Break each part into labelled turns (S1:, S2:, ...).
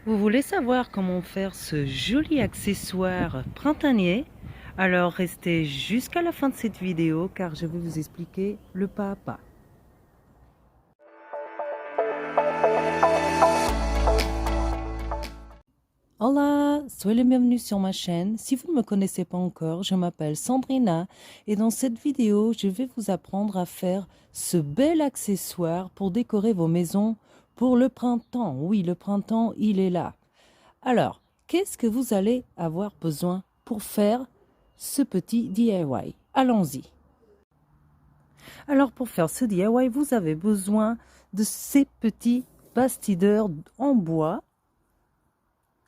S1: Vous voulez savoir comment faire ce joli accessoire printanier? Alors restez jusqu'à la fin de cette vidéo car je vais vous expliquer le pas à pas. Hola, soyez les bienvenus sur ma chaîne. Si vous ne me connaissez pas encore, je m'appelle Sandrina et dans cette vidéo, je vais vous apprendre à faire ce bel accessoire pour décorer vos maisons pour le printemps. Oui, le printemps, il est là. Alors, qu'est-ce que vous allez avoir besoin pour faire ce petit DIY? Allons-y. Alors, pour faire ce DIY, vous avez besoin de ces petits bastideurs en bois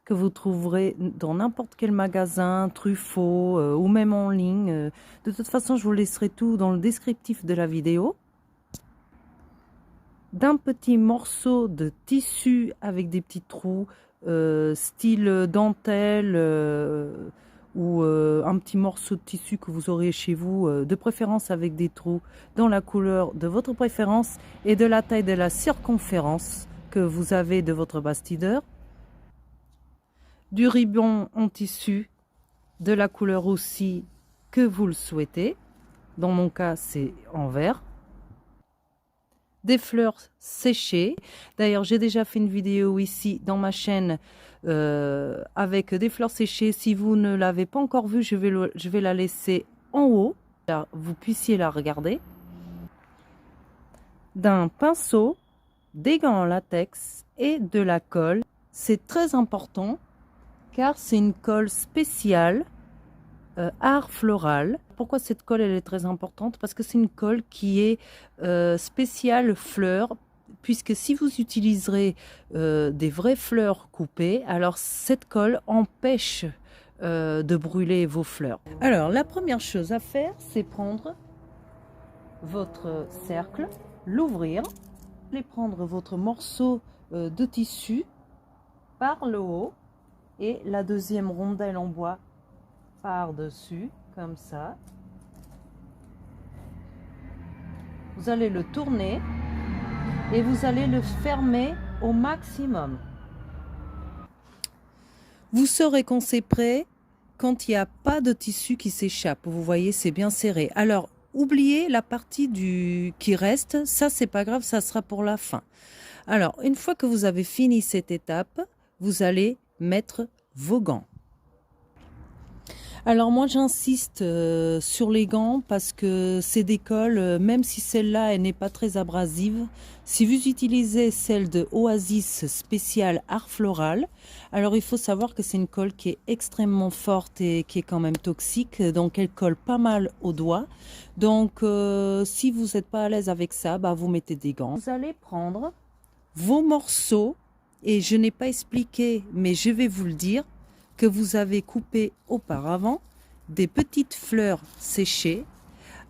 S1: que vous trouverez dans n'importe quel magasin, Truffaut ou même en ligne. De toute façon, je vous laisserai tout dans le descriptif de la vidéo. D'un petit morceau de tissu avec des petits trous, style dentelle ou un petit morceau de tissu que vous aurez chez vous, de préférence avec des trous dans la couleur de votre préférence et de la taille de la circonférence que vous avez de votre bastideur. Du ruban en tissu de la couleur aussi que vous le souhaitez. Dans mon cas, c'est en vert. Des fleurs séchées. D'ailleurs, j'ai déjà fait une vidéo ici dans ma chaîne avec des fleurs séchées. Si vous ne l'avez pas encore vue, je vais la laisser en haut. Là, vous puissiez la regarder. D'un pinceau, des gants en latex et de la colle. C'est très important car c'est une colle spéciale art floral. Pourquoi cette colle elle est très importante? Parce que c'est une colle qui est spéciale fleurs, puisque si vous utiliserez des vraies fleurs coupées, alors cette colle empêche de brûler vos fleurs. Alors la première chose à faire, c'est prendre votre cercle, l'ouvrir, et prendre votre morceau de tissu par le haut et la deuxième rondelle en bois par-dessus, comme ça. Vous allez le tourner et vous allez le fermer au maximum. Vous saurez quand c'est prêt quand il n'y a pas de tissu qui s'échappe. Vous voyez, c'est bien serré. Alors, oubliez la partie qui reste. Ça, c'est pas grave, ça sera pour la fin. Alors, une fois que vous avez fini cette étape, vous allez mettre vos gants. Alors moi j'insiste sur les gants parce que c'est des colles, même si celle-là elle n'est pas très abrasive, si vous utilisez celle de Oasis spéciale art floral, alors il faut savoir que c'est une colle qui est extrêmement forte et qui est quand même toxique, donc elle colle pas mal aux doigts. Donc si vous n'êtes pas à l'aise avec ça, bah, vous mettez des gants. Vous allez prendre vos morceaux, et je n'ai pas expliqué mais je vais vous le dire, que vous avez coupé auparavant, des petites fleurs séchées.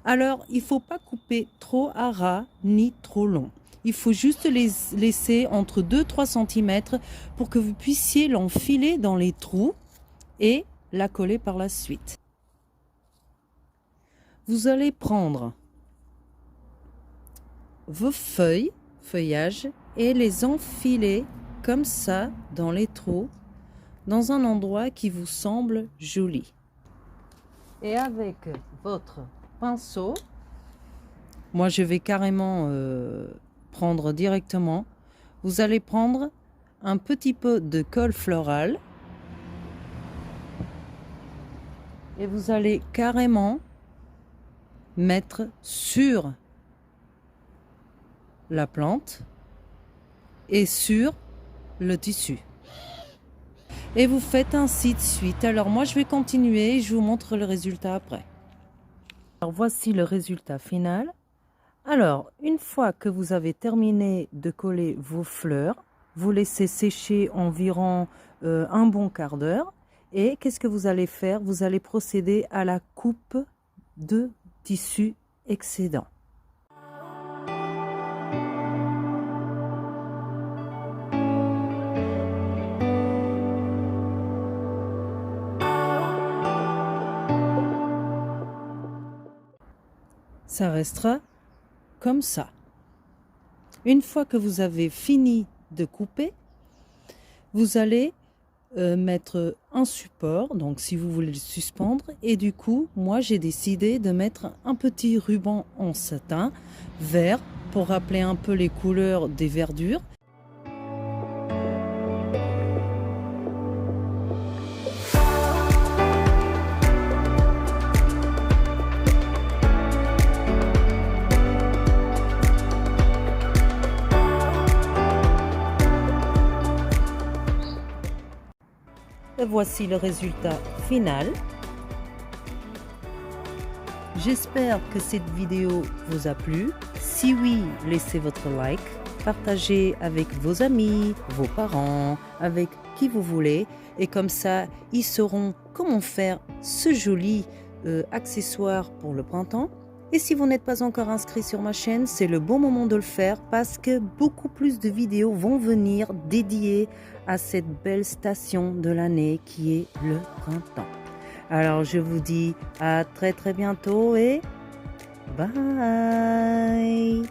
S1: Alors, il ne faut pas couper trop à ras ni trop long. Il faut juste les laisser entre 2-3 cm pour que vous puissiez l'enfiler dans les trous et la coller par la suite. Vous allez prendre vos feuillages, et les enfiler comme ça dans les trous, dans un endroit qui vous semble joli. Et avec votre pinceau, moi je vais carrément prendre directement, vous allez prendre un petit peu de colle florale et vous allez carrément mettre sur la plante et sur le tissu. Et vous faites ainsi de suite. Alors moi je vais continuer et je vous montre le résultat après. Alors voici le résultat final. Alors une fois que vous avez terminé de coller vos fleurs, vous laissez sécher environ un bon quart d'heure. Et qu'est-ce que vous allez faire? Vous allez procéder à la coupe de tissu excédent. Ça restera comme ça. Une fois que vous avez fini de couper, Vous allez mettre un support, donc si vous voulez le suspendre, et du coup moi j'ai décidé de mettre un petit ruban en satin vert pour rappeler un peu les couleurs des verdures. Et voici le résultat final. J'espère que cette vidéo vous a plu. Si oui, laissez votre like, partagez avec vos amis, vos parents, avec qui vous voulez. Et comme ça, ils sauront comment faire ce joli accessoire pour le printemps. Et si vous n'êtes pas encore inscrit sur ma chaîne, c'est le bon moment de le faire parce que beaucoup plus de vidéos vont venir dédiées à cette belle station de l'année qui est le printemps. Alors je vous dis à très bientôt et bye!